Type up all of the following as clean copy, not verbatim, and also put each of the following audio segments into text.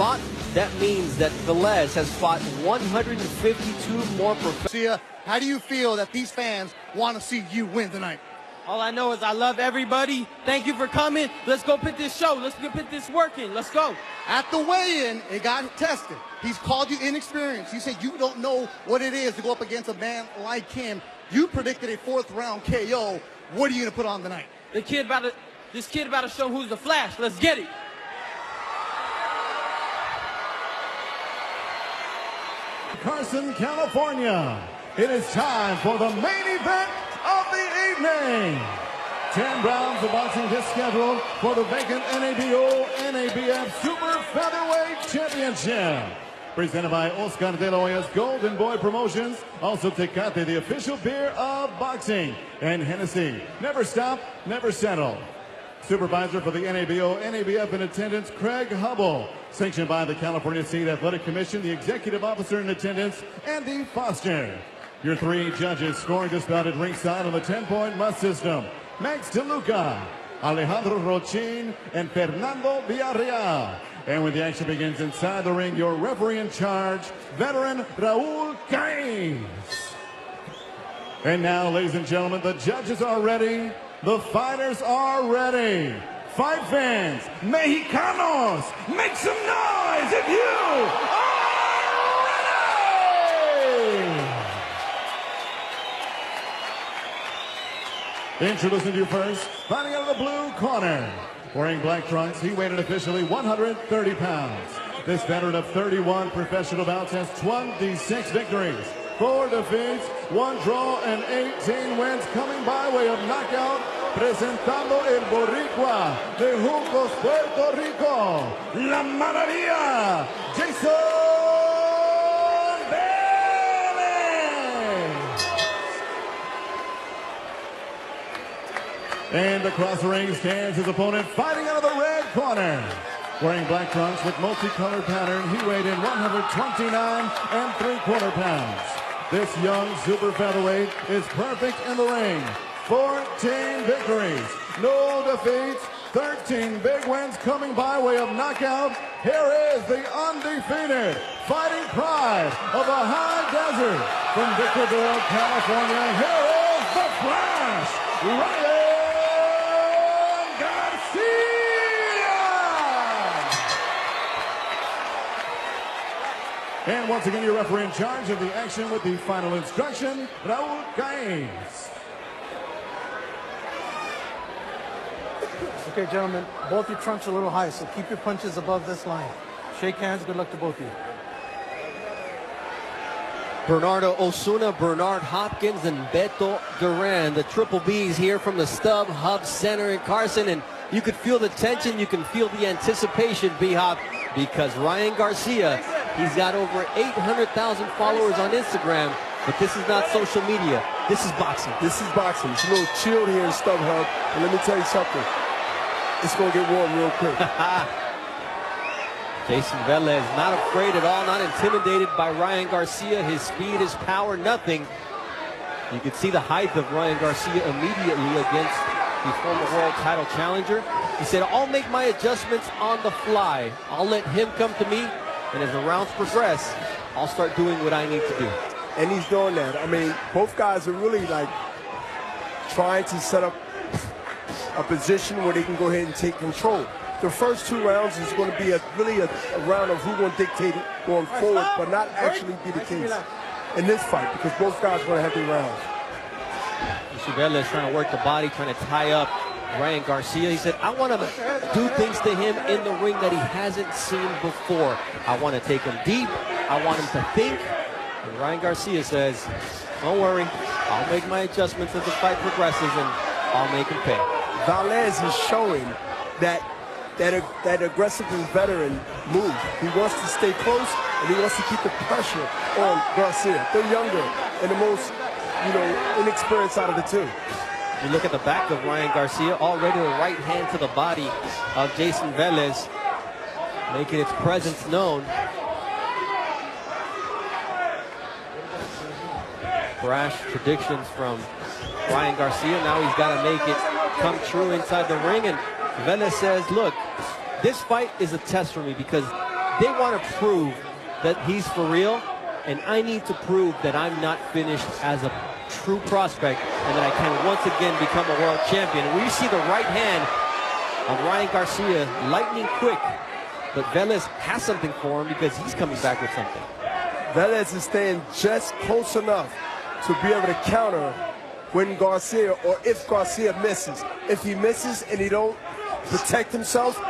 fought, that means that Velez has fought 152 more professional. Garcia, how do you feel that these fans want to see you win tonight? All I know is I love everybody. Thank you for coming. Let's go put this show. Let's go put this work in. Let's go. At the weigh-in, it got tested. He's called you inexperienced. You said you don't know what it is to go up against a man like him. You predicted a 4th round KO. What are you going to put on tonight? This kid about to show who's the Flash. Let's get it. Carson, California. It is time for the main event of the evening. 10 rounds of boxing is scheduled for the vacant NABO NABF Super Featherweight Championship. Presented by Oscar De La Hoya's Golden Boy Promotions, also Tecate, the official beer of boxing, and Hennessy. Never stop, never settle. Supervisor for the NABO NABF in attendance, Craig Hubble. Sanctioned by the California State Athletic Commission, the executive officer in attendance, Andy Foster. Your 3 judges scoring this bout at ringside on the 10-point must system. Max DeLuca, Alejandro Rochin, and Fernando Villarreal. And when the action begins inside the ring, your referee in charge, veteran Raul Cain. And now, ladies and gentlemen, the judges are ready. The fighters are ready. Fight fans, Mexicanos, make some noise if you are ready! Introducing you first, fighting out of the blue corner. Wearing black trunks, he weighed in officially 130 pounds. This veteran of 31 professional bouts has 26 victories, 4 defeats, 1 draw, and 18 wins, coming by way of knockout. Presentando el Boricua de Juncos, Puerto Rico, La Maravilla, Jayson Velez. And across the ring stands his opponent, fighting out of the red corner. Wearing black trunks with multicolored pattern, he weighed in 129 3/4 pounds. This young super featherweight is perfect in the ring. 14 victories, no defeats, 13 big wins coming by way of knockout. Here is the undefeated fighting pride of the high desert from Victorville, California. Here is the Flash, Ryan Garcia! And once again, your referee in charge of the action with the final instruction, Raul Cain. Okay, gentlemen, both your trunks are a little high, so keep your punches above this line. Shake hands. Good luck to both of you. Bernardo Osuna, Bernard Hopkins, and Beto Duran, the Triple Bs here from the StubHub Center in Carson. And you could feel the tension, you can feel the anticipation, B-Hop, because Ryan Garcia, he's got over 800,000 followers on Instagram, but this is not social media. This is boxing. This is boxing. It's a little chilled here in StubHub, and let me tell you something. It's going to get warm real quick. Jayson Velez not afraid at all, not intimidated by Ryan Garcia. His speed, his power, nothing. You can see the height of Ryan Garcia immediately against the former world title challenger. He said, I'll make my adjustments on the fly. I'll let him come to me, and as the rounds progress, I'll start doing what I need to do. And he's doing that. I mean, both guys are really like trying to set up a position where they can go ahead and take control. The first 2 rounds is going to be really a round of who going to dictate it going forward, but not actually be the case in this fight, because both guys are going to have their rounds. Velez trying to work the body, trying to tie up Ryan Garcia. He said, I want to do things to him in the ring that he hasn't seen before. I want to take him deep. I want him to think. And Ryan Garcia says, don't worry. I'll make my adjustments as the fight progresses, and I'll make him pay. Velez is showing that aggressive and veteran move. He wants to stay close, and he wants to keep the pressure on Garcia. They're younger and the most, inexperienced out of the two. You look at the back of Ryan Garcia, already the right hand to the body of Jayson Velez, making its presence known. Brash predictions from Ryan Garcia. Now he's got to make it come true inside the ring. And Velez says, look, this fight is a test for me because They want to prove that he's for real, and I need to prove that I'm not finished as a true prospect and that I can once again become a world champion. And we see the right hand of Ryan Garcia, lightning quick, but Velez has something for him because he's coming back with something. Velez is staying just close enough to be able to counter when Garcia, or if Garcia misses. If he misses and he don't protect himself,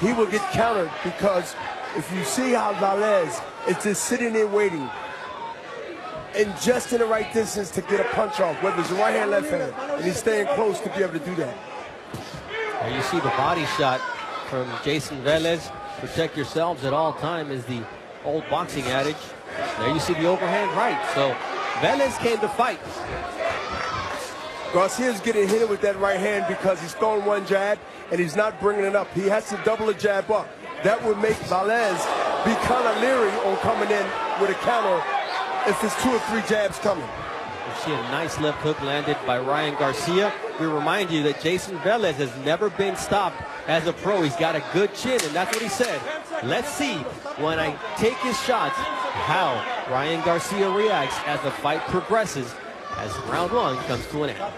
he will get countered, because if you see how Velez is just sitting there waiting and just in the right distance to get a punch off, whether it's the right hand, left hand, and he's staying close to be able to do that. There you see the body shot from Jayson Velez. Protect yourselves at all time is the old boxing adage. There you see the overhand right. So Velez came to fight. Garcia's getting hit with that right hand because he's throwing one jab and he's not bringing it up. He has to double a jab up. That would make Velez be kind of leery on coming in with a counter if it's 2 or 3 jabs coming. You see a nice left hook landed by Ryan Garcia. We remind you that Jayson Velez has never been stopped as a pro. He's got a good chin, and that's what he said. Let's see, when I take his shots, how Ryan Garcia reacts as the fight progresses, as round 1 comes to an end.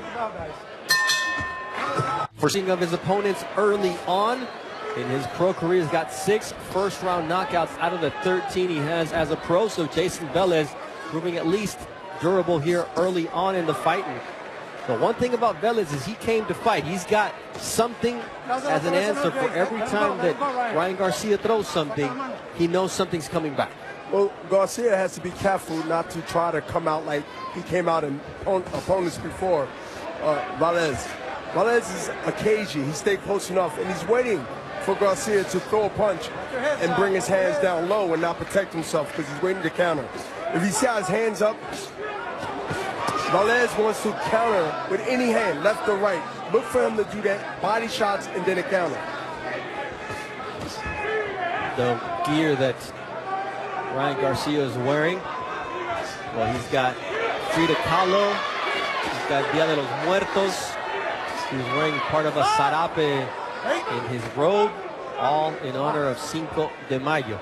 Forcing of his opponents early on in his pro career, he's got 6 first-round knockouts out of the 13 he has as a pro. So Jayson Velez proving at least durable here early on in the fight. And the one thing about Velez is he came to fight. He's got something as an answer for every time that Ryan Garcia throws something. He knows something's coming back. Well, Garcia has to be careful not to try to come out like he came out in opponents before. Velez is a cagey. He stayed close enough, and he's waiting for Garcia to throw a punch and bring his hands down low and not protect himself, because he's waiting to counter. If he sees his hands up, Velez wants to counter with any hand, left or right. Look for him to do that, body shots, and then a counter. The gear that Ryan Garcia is wearing, well, he's got Frida Kahlo, he's got Dia de los Muertos, he's wearing part of a sarape in his robe, all in honor of Cinco de Mayo.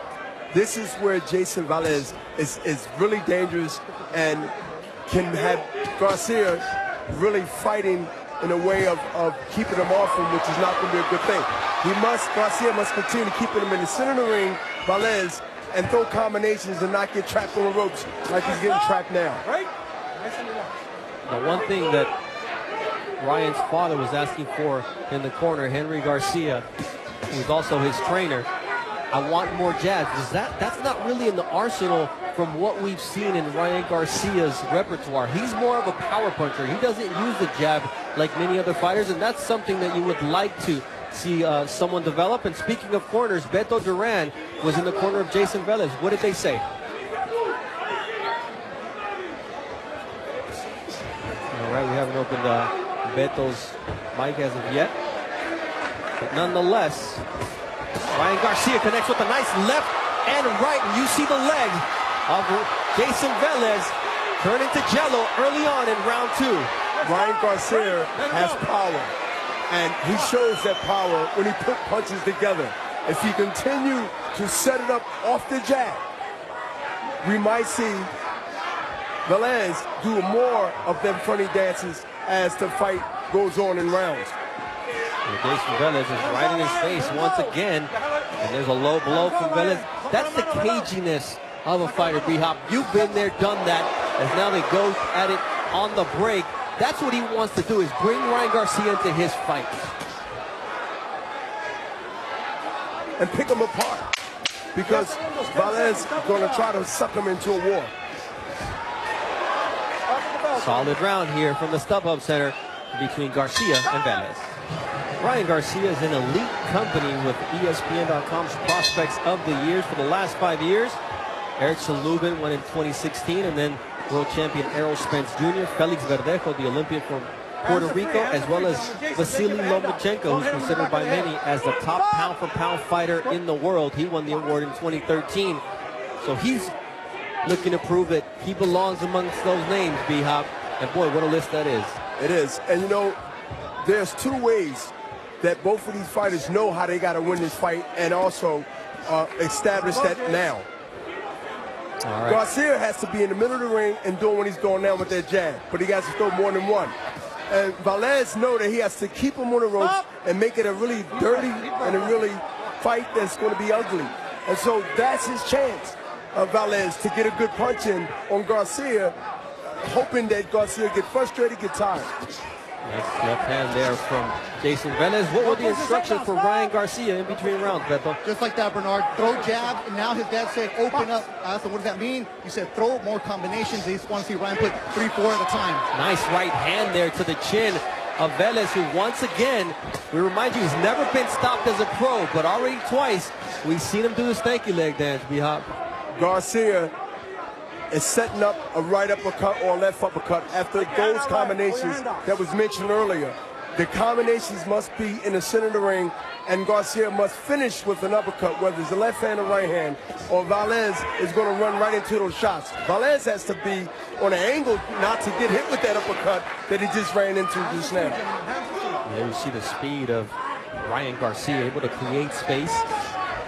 This is where Jayson Velez is really dangerous and can have Garcia really fighting in a way of keeping him off him, which is not going to be a good thing. Garcia must continue keeping him in the center of the ring, Velez, and throw combinations and not get trapped on the ropes like he's getting trapped now. The one thing that Ryan's father was asking for in the corner, Henry Garcia, who's also his trainer, I want more jabs. That's not really in the arsenal from what we've seen in Ryan Garcia's repertoire. He's more of a power puncher. He doesn't use the jab like many other fighters, and that's something that you would like to see someone develop. And speaking of corners, Beto Duran was in the corner of Jayson Velez. What did they say? All right, we haven't opened Beto's mic as of yet. But nonetheless, Ryan Garcia connects with a nice left and right. And you see the leg of Jayson Velez turn into jello early on in round 2. Ryan Garcia has power, and he shows that power when he put punches together. If he continue to set it up off the jab, we might see Velez do more of them funny dances as the fight goes on in rounds. Jayson Velez is right in his face once again, and there's a low blow from Velez. That's the caginess of a fighter, B-Hop. You've been there, done that, as now they go at it on the break. That's what he wants to do, is bring Ryan Garcia into his fight. And pick him apart, because Velez is going to try to suck him into a war. Solid round here from the StubHub Center between Garcia and Velez. Ryan Garcia is in elite company with ESPN.com's Prospects of the Years for the last 5 years. Eric Chalubin won in 2016, and then world champion Errol Spence Jr., Felix Verdejo, the Olympian from Puerto Rico, as well as Vasily Lomachenko, who's considered by many as the top pound-for-pound fighter in the world. He won the award in 2013. So he's looking to prove that he belongs amongst those names, B-Hop. And boy, what a list that is. It is. And you know, there's 2 ways that both of these fighters know how they got to win this fight, and also establish that now. All right. Garcia has to be in the middle of the ring and doing what he's doing now with that jab, but he has to throw more than one. And Velez know that he has to keep him on the ropes and make it a really dirty and a really fight that's going to be ugly. And so that's his chance of Velez to get a good punch in on Garcia, hoping that Garcia get frustrated, get tired. Nice left hand there from Jayson Velez. What were the instructions for Ryan Garcia in between rounds, Beto? Just like that, Bernard. Throw jab, and now his dad said open up. I asked him, what does that mean? He said throw more combinations. They just want to see Ryan put 3, 4 at a time. Nice right hand there to the chin of Velez, who once again, we remind you, he's never been stopped as a pro, but already twice we've seen him do his thank you leg dance, B-Hop. Garcia is setting up a right uppercut or a left uppercut after those combinations that was mentioned earlier. The combinations must be in the center of the ring, and Garcia must finish with an uppercut, whether it's a left hand or right hand, or Velez is going to run right into those shots. Velez has to be on an angle not to get hit with that uppercut that he just ran into just now. There you see the speed of Ryan Garcia, able to create space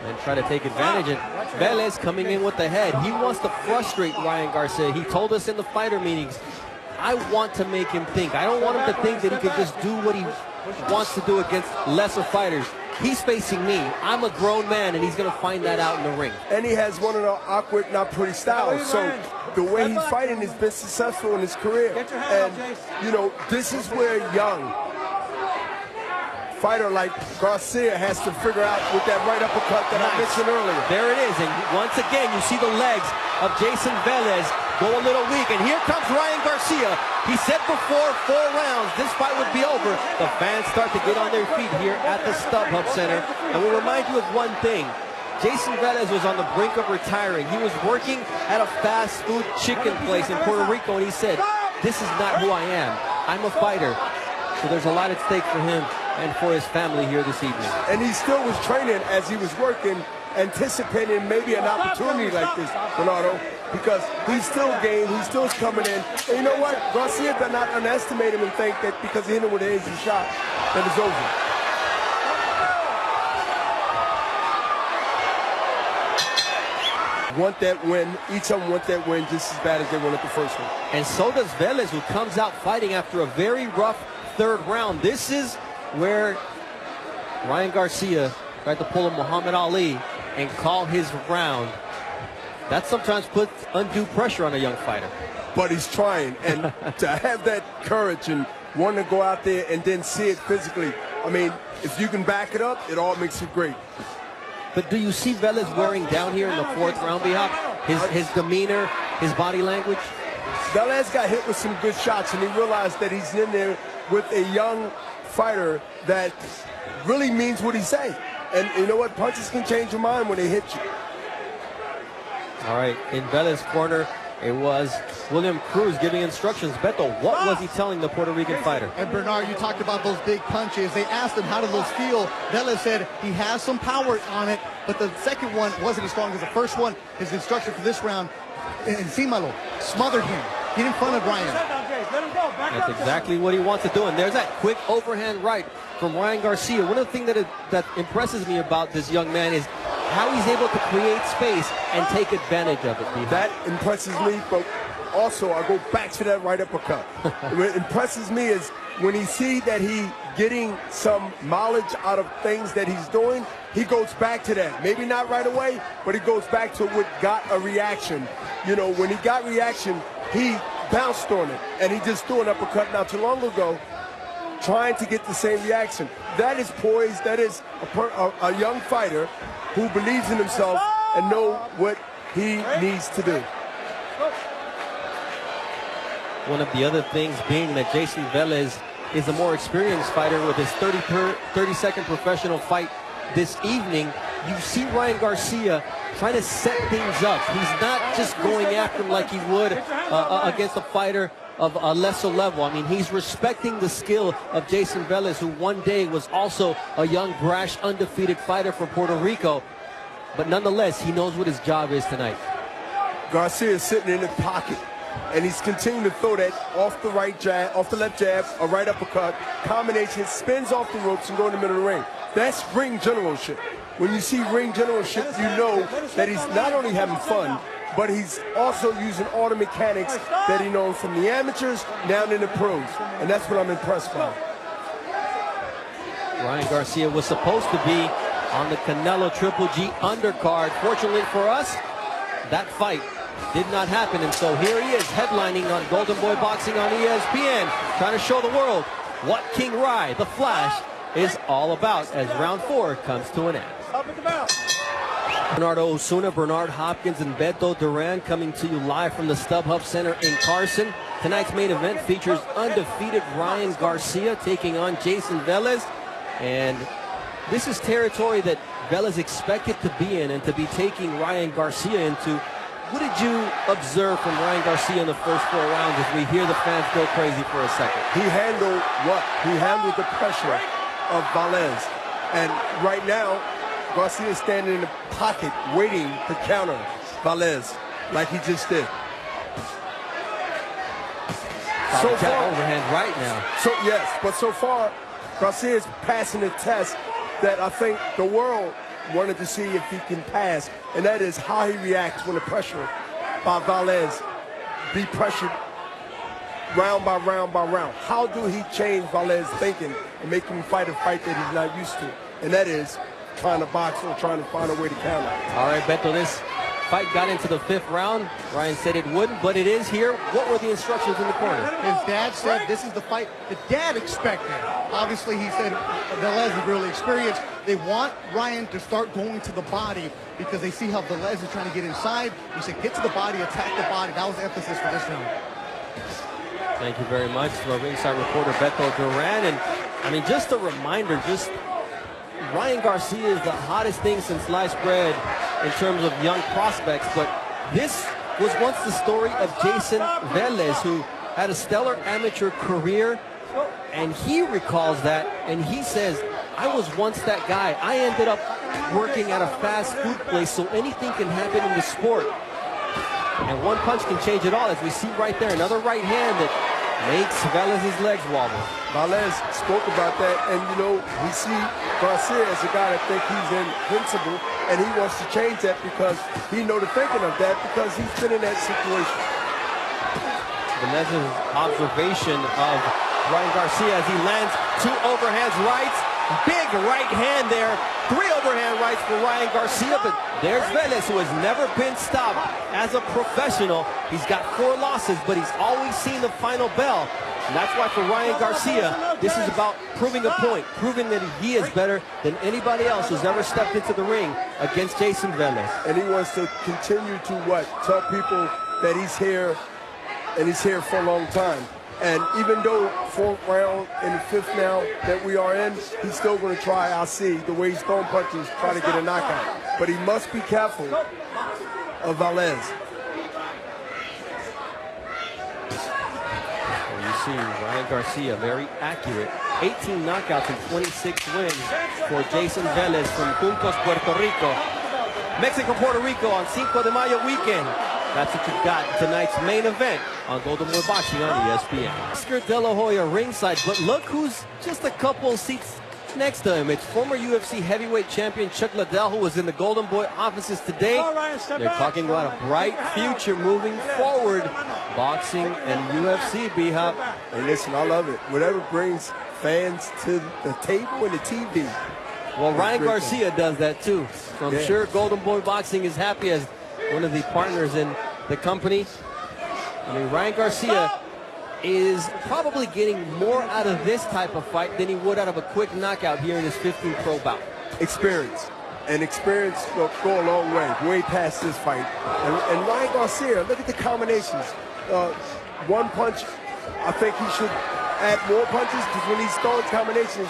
and try to take advantage. And Velez coming in with the head. He wants to frustrate Ryan Garcia. He told us in the fighter meetings, I want to make him think. I don't want him to think that he can just do what he wants to do against lesser fighters. He's facing me. I'm a grown man, and he's going to find that out in the ring. And he has one of the awkward, not pretty styles. So the way he's fighting has been successful in his career. And, you know, this is where young fighter like Garcia has to figure out with that right uppercut that I mentioned earlier. There it is, and once again you see the legs of Jayson Velez go a little weak, and here comes Ryan Garcia. He said before 4 rounds this fight would be over. The fans start to get on their feet here at the StubHub Center, and we'll remind you of one thing. Jayson Velez was on the brink of retiring. He was working at a fast food chicken place in Puerto Rico, and he said, this is not who I am. I'm a fighter. So there's a lot at stake for him and for his family here this evening. And he still was training as he was working, anticipating maybe an opportunity like this, Bernardo, because he's still game, he's still coming in. And you know what? Garcia did not underestimate him and think that because he hit him with an easy shot, that it's over. Want that win. Each of them want that win just as bad as they wanted the first one. And so does Velez, who comes out fighting after a very rough 3rd round. This is where Ryan Garcia tried to pull a Muhammad Ali and call his round. That sometimes puts undue pressure on a young fighter. But he's trying, and to have that courage and want to go out there and then see it physically, I mean, if you can back it up, it all makes it great. But do you see Velez wearing down here in the 4th round, B-Hop? His demeanor, his body language? Velez got hit with some good shots, and he realized that he's in there with a young fighter that really means what he say. And you know what? Punches can change your mind when they hit you. All right, in Velez's corner, it was William Cruz giving instructions. Beto, what was he telling the Puerto Rican fighter? And Bernard, you talked about those big punches. They asked him, how do those feel? Velez said he has some power on it, but the second one wasn't as strong as the first one. His instruction for this round, encímalo, smothered him. Get in front of Ryan. That's exactly what he wants to do. And there's that quick overhand right from Ryan Garcia. One of the things that impresses me about this young man is how he's able to create space and take advantage of it. That impresses me, but also I go back to that right uppercut. What impresses me is when he see that he getting some mileage out of things that he's doing, he goes back to that. Maybe not right away, but he goes back to what got a reaction. You know, when he got reaction, he bounced on it, and he just threw an uppercut not too long ago, trying to get the same reaction. That is poise. That is a young fighter who believes in himself and know what he needs to do. One of the other things being that Jayson Velez is a more experienced fighter with his 30-second professional fight this evening. You see Ryan Garcia trying to set things up. He's not just going after him like he would against a fighter of a lesser level. I mean, he's respecting the skill of Jayson Velez, who one day was also a young, brash, undefeated fighter from Puerto Rico. But nonetheless, he knows what his job is tonight. Garcia is sitting in the pocket, and he's continuing to throw that off the right jab, off the left jab, a right uppercut, combination, spins off the ropes and go in the middle of the ring. That's ring generalship. when you see ring generalship, you know that he's not only having fun, but he's also using all the mechanics that he knows from the amateurs down in the pros. And that's what I'm impressed by. Ryan Garcia was supposed to be on the Canelo Triple G undercard. Fortunately for us, that fight did not happen. And so here he is headlining on Golden Boy Boxing on ESPN, trying to show the world what King Rai, the Flash, is all about as round 4 comes to an end. Bernardo Osuna, Bernard Hopkins, and Beto Duran coming to you live from the StubHub Center in Carson. Tonight's main event features undefeated Ryan Garcia taking on Jayson Velez. And this is territory that Velez expected to be in, and to be taking Ryan Garcia into. What did you observe from Ryan Garcia in the first 4 rounds as we hear the fans go crazy for a second? He handled what? He handled the pressure of Velez. And right now, Garcia is standing in the pocket waiting to counter Velez like he just did. So far, overhand right now. So yes, but so far, Garcia is passing a test that I think the world wanted to see if he can pass, and that is how he reacts when the pressure by Velez be pressured round by round by round. How do he change Velez thinking and make him fight a fight that he's not used to? And that is trying to box or trying to find a way to counter. All right, Beto, this fight got into the 5th round. Ryan said it wouldn't, but it is here. What were the instructions in the corner? His dad said this is the fight the dad expected. Obviously, he said Velez is really experienced. They want Ryan to start going to the body because they see how Velez is trying to get inside. He said get to the body, attack the body. That was the emphasis for this round. Thank you very much to our ringside reporter, Beto Duran. And, I mean, just a reminder, Ryan Garcia is the hottest thing since sliced bread in terms of young prospects, but this was once the story of Jayson Velez, who had a stellar amateur career, and he recalls that, and he says, I was once that guy. I ended up working at a fast food place, so anything can happen in the sport. And one punch can change it all, as we see right there, another right hand that makes Velez's legs wobble. Velez spoke about that, and you know, we see Garcia as a guy that thinks he's invincible, and he wants to change that because he know the thinking of that because he's been in that situation. Velez's observation of Ryan Garcia as he lands 2 overhands rights. Big right hand there. 3 overhand rights for Ryan Garcia, but there's Velez, who has never been stopped as a professional. He's got 4 losses, but he's always seen the final bell. And that's why for Ryan Garcia, this is about proving a point, proving that he is better than anybody else who's ever stepped into the ring against Jayson Velez. And he wants to continue to what? Tell people that he's here, and he's here for a long time. And even though 4th round and the 5th now that we are in, he's still going to try, I see, the way he's throwing punches, try to get a knockout. But he must be careful of Velez. You see Ryan Garcia, very accurate. 18 knockouts and 26 wins for Jayson Velez from Juncos, Puerto Rico. Mexico, Puerto Rico on Cinco de Mayo weekend. That's what you've got tonight's main event on Golden Boy Boxing on ESPN. Oscar De La Hoya ringside, but look who's just a couple seats next to him. It's former UFC heavyweight champion Chuck Liddell, who was in the Golden Boy offices today. They're talking about a bright future moving forward. Boxing and UFC, B-Hop. And listen, I love it. Whatever brings fans to the table and the TV. Well, Ryan Garcia does that too. So I'm sure Golden Boy Boxing is happy as one of the partners in the company. I mean, Ryan Garcia is probably getting more out of this type of fight than he would out of a quick knockout here in his 15th pro bout. Experience. And experience will go a long way past this fight. And Ryan Garcia, look at the combinations. One punch, I think he should add more punches because when he's throwing combinations,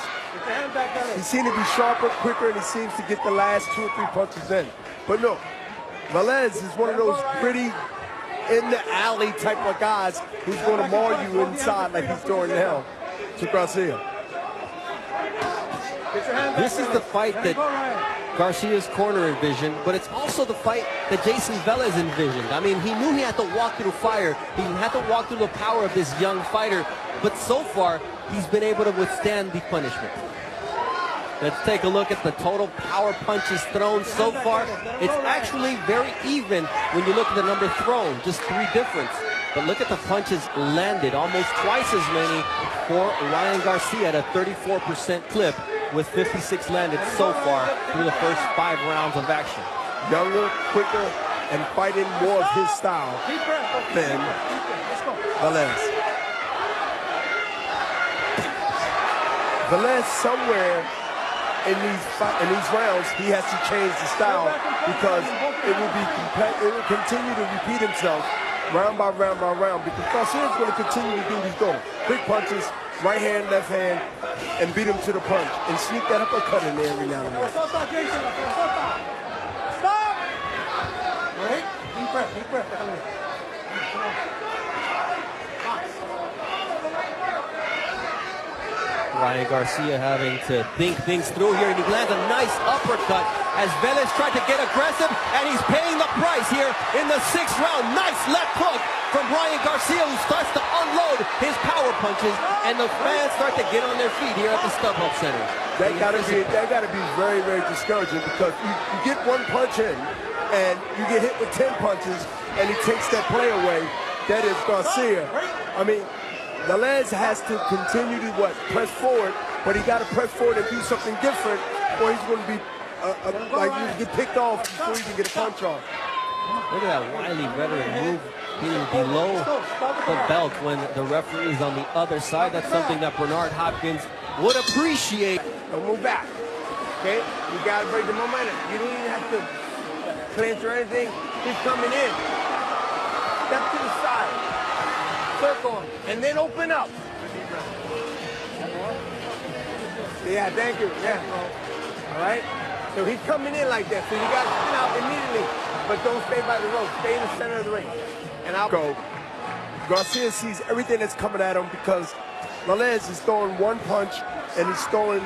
he seems to be sharper, quicker, and he seems to get the last 2 or 3 punches in. But no, Velez is one of those pretty in the alley type of guys who's going to maul you inside like he's doing now to Garcia. This is the fight that Garcia's corner envisioned, but it's also the fight that Jayson Velez envisioned. I mean, he knew he had to walk through fire. He had to walk through the power of this young fighter, but so far, he's been able to withstand the punishment. Let's take a look at the total power punches thrown so far. It's actually very even when you look at the number thrown, just 3 difference. But look at the punches landed, almost twice as many for Ryan Garcia at a 34% clip, with 56 landed so far through the first 5 rounds of action. Younger, quicker, and fighting more of his style than Velez. Velez, somewhere in these rounds, he has to change the style because it will continue to repeat himself round by round by round, because Garcia is going to continue to do what he's doing. Quick punches, right hand, left hand, and beat him to the punch, and sneak that uppercut in there every now and then. Stop! Wait, deep breath. Ryan Garcia having to think things through here, and he lands a nice uppercut as Velez tried to get aggressive, and he's paying the price here in the 6th round. Nice left hook from Ryan Garcia, who starts to unload his power punches, and the fans start to get on their feet here at the StubHub Center. That gotta be very, very discouraging, because you get 1 punch in, and you get hit with 10 punches, and he takes that play away. That is Garcia. I mean, Velez has to continue to press forward, but he got to press forward and do something different, or he's going to be like you get picked off before he can get a punch off. Look at that wily veteran move, being below the belt when the referee is on the other side. That's something that Bernard Hopkins would appreciate. Don't move back, okay? You got to break the momentum. You don't even have to clinch or anything. He's coming in. Step to the side. Circle him, and then open up. Yeah, thank you. Yeah. All right? So he's coming in like that, so you got to spin out immediately, but don't stay by the rope. Stay in the center of the ring. And I'll go. Garcia sees everything that's coming at him, because Velez is throwing 1 punch, and he's throwing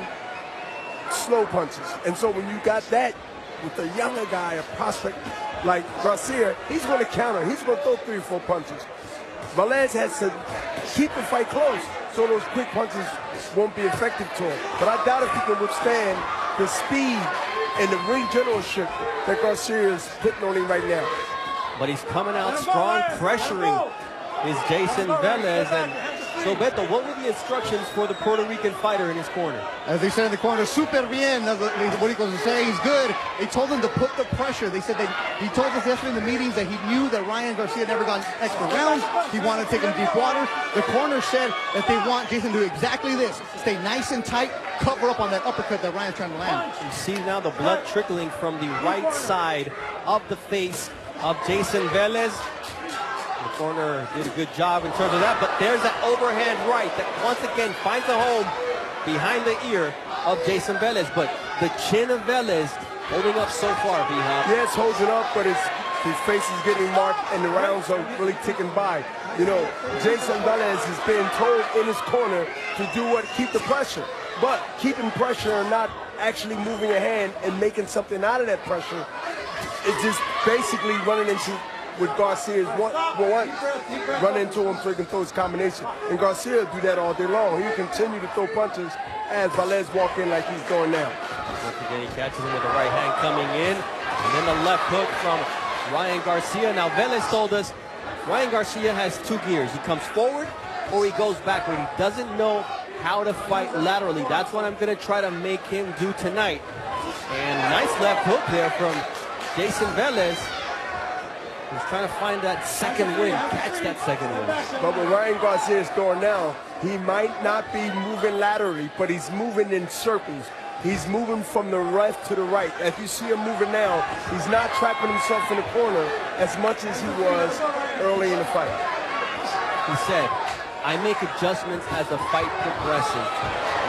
slow punches. And so when you got that with a younger guy, a prospect like Garcia, he's going to counter. He's going to throw 3 or 4 punches. Velez has to keep the fight close so those quick punches won't be effective to him. But I doubt if he can withstand the speed and the ring generalship that Garcia is putting on him right now. But he's coming out strong, pressuring is Jayson Velez. And so, Beto, what were the instructions for the Puerto Rican fighter in his corner? As they said in the corner, super bien. What he goes to say, he's good. They told him to put the pressure. They said that he told us yesterday in the meetings that he knew that Ryan Garcia never got extra rounds. He wanted to take him deep water. The corner said that they want Jayson to do exactly this. Stay nice and tight, cover up on that uppercut that Ryan's trying to land. You see now the blood trickling from the right side of the face of Jayson Velez. The corner did a good job in terms of that, but there's that overhand right that once again finds a home behind the ear of Jayson Velez. But the chin of Velez holding up so far, B-Hop. Yeah, it's holding up, but his face is getting marked, and the rounds are really ticking by. You know, Jayson Velez is being told in his corner to do what? Keep the pressure. But keeping pressure and not actually moving a hand and making something out of that pressure is just basically running into with Garcia's run into him so he can throw his combination. And Garcia do that all day long. He'll continue to throw punches as Velez walk in like he's doing now. Once again, he catches him with the right hand coming in. And then the left hook from Ryan Garcia. Now, Velez told us Ryan Garcia has 2 gears. He comes forward or he goes backward. He doesn't know how to fight laterally. That's what I'm going to try to make him do tonight. And nice left hook there from Jayson Velez. He's trying to find that second win, catch that second win. But what Ryan Garcia is doing now, he might not be moving laterally, but he's moving in circles. He's moving from the left to the right. As you see him moving now, he's not trapping himself in the corner as much as he was early in the fight. He said, I make adjustments as the fight progresses.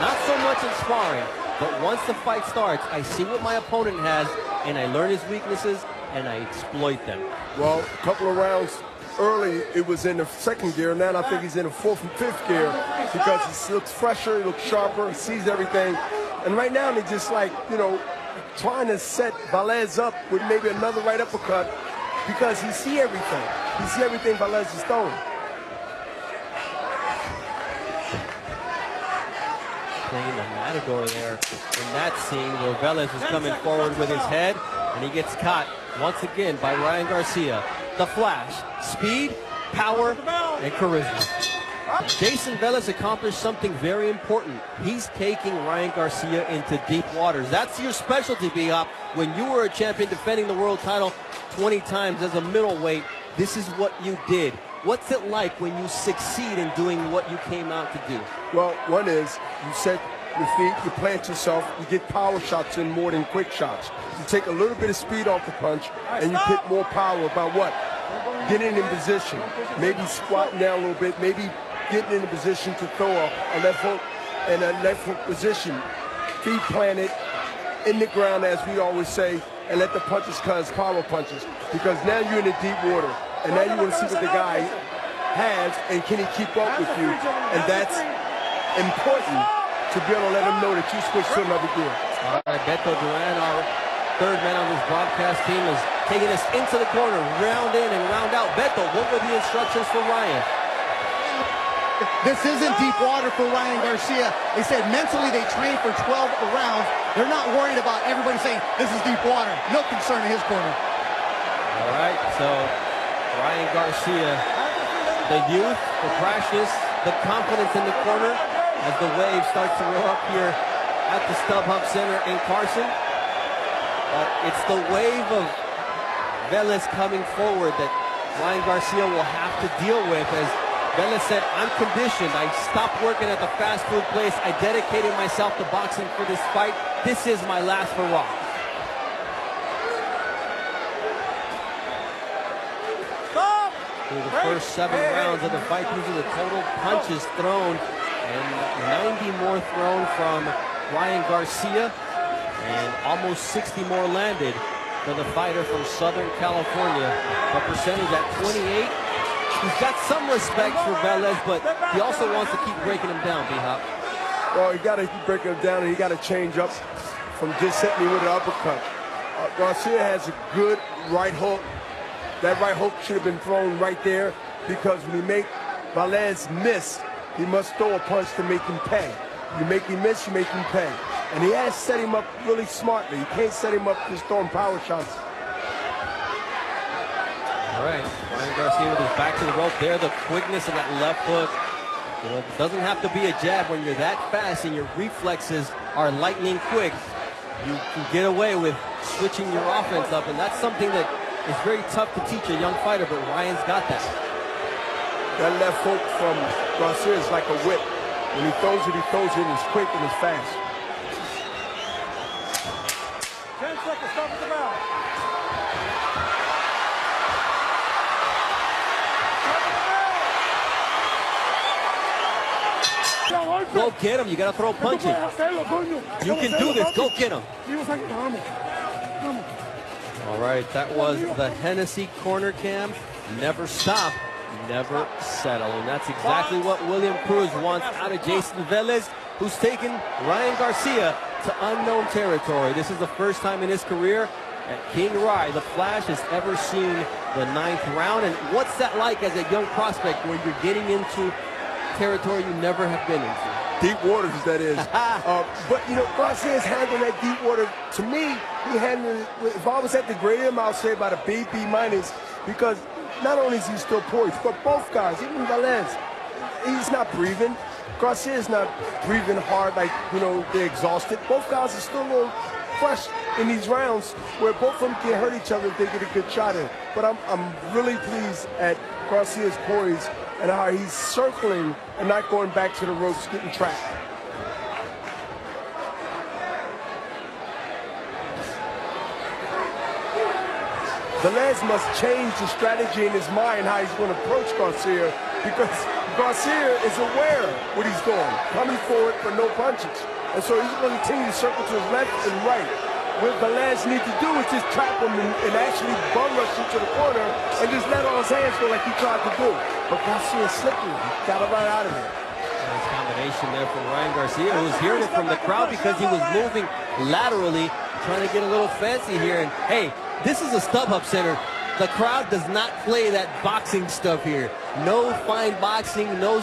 Not so much in sparring, but once the fight starts, I see what my opponent has, and I learn his weaknesses, and I exploit them. Well, a couple of rounds early, it was in the 2nd gear. Now I think he's in the 4th and 5th gear because he looks fresher, he looks sharper, he sees everything. And right now, they're just like, you know, trying to set Velez up with maybe another right uppercut because he see everything. He see everything Velez is throwing. Playing the Matador there in that scene where Velez was coming forward with his head, and he gets caught once again by Ryan Garcia. The Flash, speed, power, and charisma. Jayson Velez accomplished something very important. He's taking Ryan Garcia into deep waters. That's your specialty, B-Hop. When you were a champion defending the world title 20 times as a middleweight, this is what you did. What's it like when you succeed in doing what you came out to do? Well, one is you set your feet, you plant yourself, you get power shots in more than quick shots. You take a little bit of speed off the punch, and you put more power about what? Getting in position, maybe squatting down a little bit, maybe getting in a position to throw a left hook in a left hook position. Feet planted in the ground, as we always say, and let the punches come as power punches. Because now you're in the deep water, and now you want to see what the guy has, and can he keep up with you? And that's important to be able to let him know that you switch to another gear. All right, Beto Duran, our third man on this broadcast team, is taking us into the corner, round in and round out. Beto, what were the instructions for Ryan? This isn't deep water for Ryan Garcia. They said mentally they trained for 12 rounds. They're not worried about everybody saying this is deep water. No concern in his corner. All right, so Ryan Garcia, the youth, the freshness, the confidence in the corner as the wave starts to roll up here at the StubHub Center in Carson. It's the wave of Velez coming forward that Ryan Garcia will have to deal with. As Velez said, I'm conditioned. I stopped working at the fast food place. I dedicated myself to boxing for this fight. This is my last hurrah. Through the first 7 rounds of the fight, these are the total punches thrown, and 90 more thrown from Ryan Garcia, and almost 60 more landed for the fighter from Southern California. The percentage at 28. He's got some respect for Velez, but he also wants to keep breaking him down, B-Hop. Well, you got to keep breaking him down, and you got to change up from just hitting me with an uppercut. Garcia has a good right hook. That right hook should have been thrown right there, because when you make Velez miss, he must throw a punch to make him pay. You make him miss, you make him pay. And he has set him up really smartly. You can't set him up just throwing power shots. All right, Ryan Garcia with his back to the rope there. The quickness of that left hook. You know, it doesn't have to be a jab. When you're that fast and your reflexes are lightning quick, you can get away with switching your offense up, and that's something that is very tough to teach a young fighter, but Ryan's got that. That left hook from Garcia is like a whip. When he throws it and it's quick and it's fast. 10 seconds, stop at the bell. Go get him. You got to throw punches. You can do this. Go get him. All right, that was the Hennessy corner cam. Never stop, never settle. And that's exactly what William Cruz wants out of Jayson Velez, who's taken Ryan Garcia to unknown territory. This is the first time in his career at King Rai, the Flash, has ever seen the 9th round. And what's that like as a young prospect where you're getting into territory you never have been into? Deep waters, that is. But, you know, Garcia's handling that deep water. To me, he handled it, if I was at the grade him, I would say about a B, B-, because not only is he still poised, but both guys, even Velez, he's not breathing. Garcia's not breathing hard like, you know, they're exhausted. Both guys are still a little fresh in these rounds where both of them can hurt each other if they get a good shot in. But I'm really pleased at Garcia's poise and how he's circling and not going back to the ropes, getting trapped. Velez must change the strategy in his mind how he's going to approach Garcia, because Garcia is aware what he's doing, coming forward for no punches. And so he's going to continue to circle to his left and right. What Velez needs to do is just trap him and actually bum rush him to the corner and just let all his hands go like he tried to do. But Garcia's slippery. He got to run out of it. Nice combination there from Ryan Garcia, who was hearing it from the crowd because he was moving laterally, trying to get a little fancy here. And hey, this is a StubHub Center. The crowd does not play that boxing stuff here. No fine boxing, no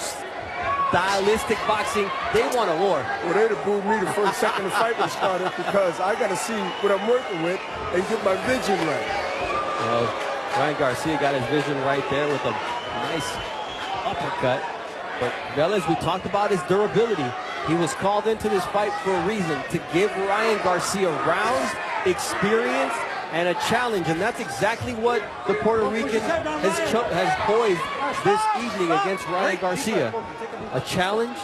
stylistic boxing. They want a war. Well, they'd have booed me the first second the fight was started because I got to see what I'm working with and get my vision right. Well, Ryan Garcia got his vision right there with a nice uppercut. But Velez, we talked about his durability. He was called into this fight for a reason, to give Ryan Garcia rounds, experience, and a challenge, and that's exactly what the Puerto Rican has poised this evening against Ryan Garcia. A challenge,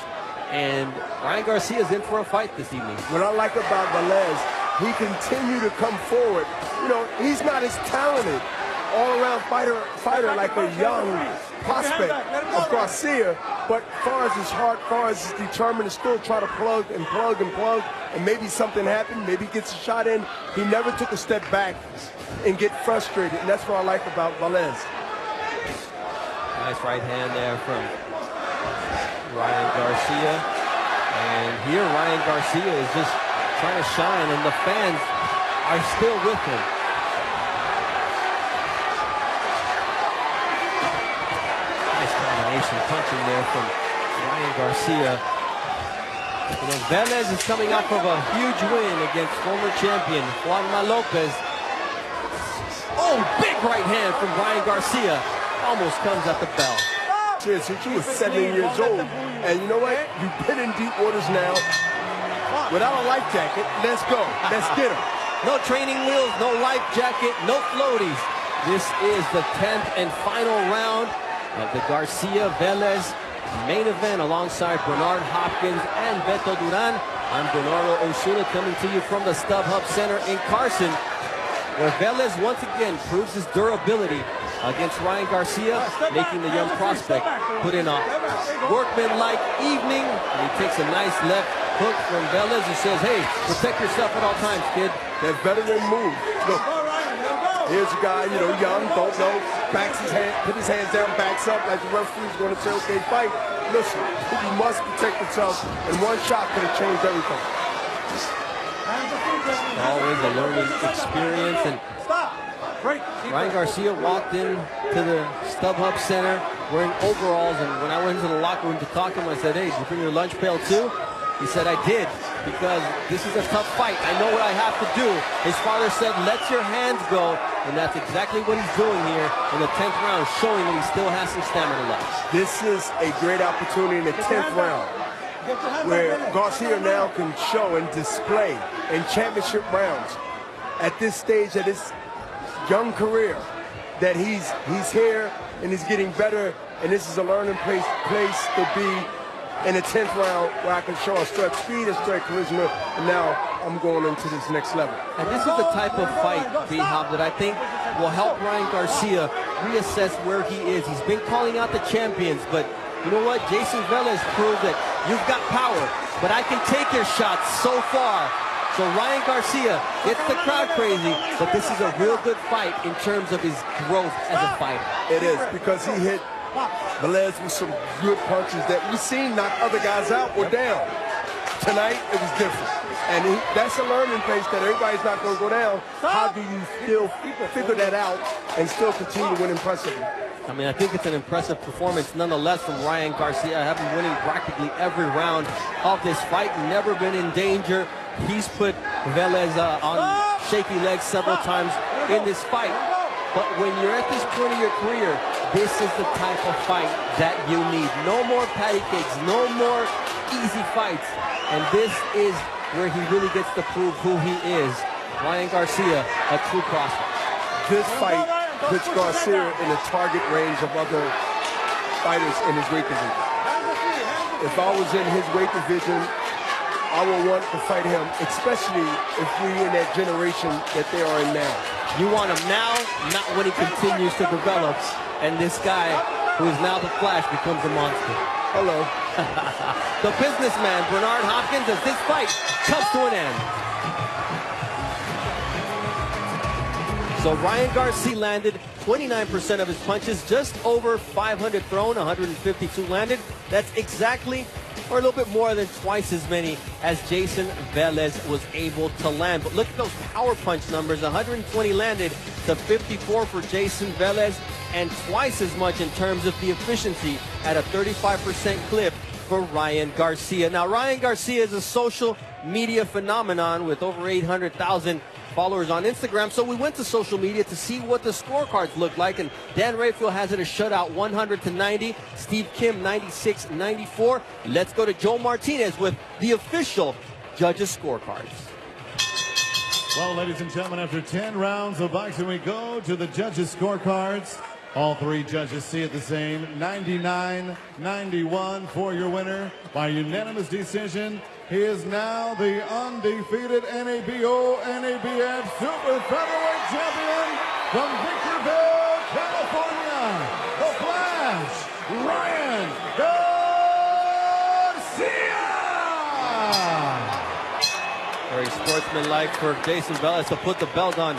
and Ryan Garcia is in for a fight this evening. What I like about Velez, he continue to come forward. You know, he's not as talented, all-around fighter like a young prospect of Garcia, but as far as his heart, as far as he's determined to still try to plug, and maybe something happened, maybe he gets a shot in. He never took a step back and get frustrated, and that's what I like about Velez. Nice right hand there from Ryan Garcia. And here Ryan Garcia is just trying to shine, and the fans are still with him. Nice combination punching there from Ryan Garcia. You know, Velez is coming off of a huge win against former champion Juanma Lopez. Oh, big right hand from Ryan Garcia. Almost comes at the bell. Since you were 7 years old, and you know what? You've been in deep waters now. Without a life jacket, let's go. Let's get him. No training wheels, no life jacket, no floaties. This is the 10th and final round of the Garcia-Velez main event alongside Bernard Hopkins and Beto Duran. I'm Bernardo Osuna coming to you from the StubHub Center in Carson, where Velez once again proves his durability against Ryan Garcia, making the young prospect put in a workman-like evening. And he takes a nice left hook from Velez and says, hey, protect yourself at all times, kid. That veteran move. Look, here's a guy, you know, young, don't know, backs his hand, put his hands down, backs up like the referee's going to say, okay, fight. Listen, you must protect yourself, and one shot could have changed everything. Always a learning experience, and Ryan Garcia walked into the StubHub Center wearing overalls, and when I went into the locker room to talk to him, I said, hey, did you bring your lunch pail too? He said, I did, because this is a tough fight. I know what I have to do. His father said, let your hands go, and that's exactly what he's doing here in the 10th round, showing that he still has some stamina left. This is a great opportunity in the 10th round, where Garcia now can show and display in championship rounds at this stage of his young career that he's here and he's getting better, and this is a learning place to be in the 10th round where I can show a strength speed, a strength charisma, and now I'm going into this next level. And this is the type of fight, B-Hop, that I think will help Ryan Garcia reassess where he is. He's been calling out the champions, but you know what? Jayson Velez proved that you've got power, but I can take your shots so far. So Ryan Garcia gets the crowd crazy, but this is a real good fight in terms of his growth as a fighter. It is, because he hit Velez with some good punches that we've seen knock other guys out or down. Tonight, it was different. And that's a learning place that everybody's not going to go down. How do you still figure that out and still continue to win impressively? I mean, I think it's an impressive performance nonetheless from Ryan Garcia, having winning practically every round of this fight, never been in danger. He's put Velez on shaky legs several times in this fight. But when you're at this point of your career, this is the type of fight that you need. No more patty cakes, no more easy fights. And this is where he really gets to prove who he is. Ryan Garcia, a true prospect. This fight puts Garcia in the target range of other fighters in his weight division. If I was in his weight division, I would want to fight him, especially if we're in that generation that they are in now. You want him now, not when he continues to develop, and this guy, who is now the Flash, becomes a monster. Hello. The businessman, Bernard Hopkins, as this fight comes to an end. So Ryan Garcia landed 29% of his punches, just over 500 thrown, 152 landed. That's exactly, or a little bit more than twice as many as Jayson Velez was able to land. But look at those power punch numbers, 120 landed to 54 for Jayson Velez, and twice as much in terms of the efficiency at a 35% clip for Ryan Garcia. Now, Ryan Garcia is a social media phenomenon with over 800,000 followers on Instagram. So we went to social media to see what the scorecards look like. And Dan Rayfield has it a shutout 100-90. Steve Kim 96-94. Let's go to Joe Martinez with the official judges' scorecards. Well, ladies and gentlemen, after 10 rounds of boxing, we go to the judges' scorecards. All three judges see it the same. 99-91 for your winner by unanimous decision. He is now the undefeated NABO, NABF Super Featherweight Champion from Victorville, California, the Flash, Ryan Garcia! Very sportsmanlike for Jayson Velez to put the belt on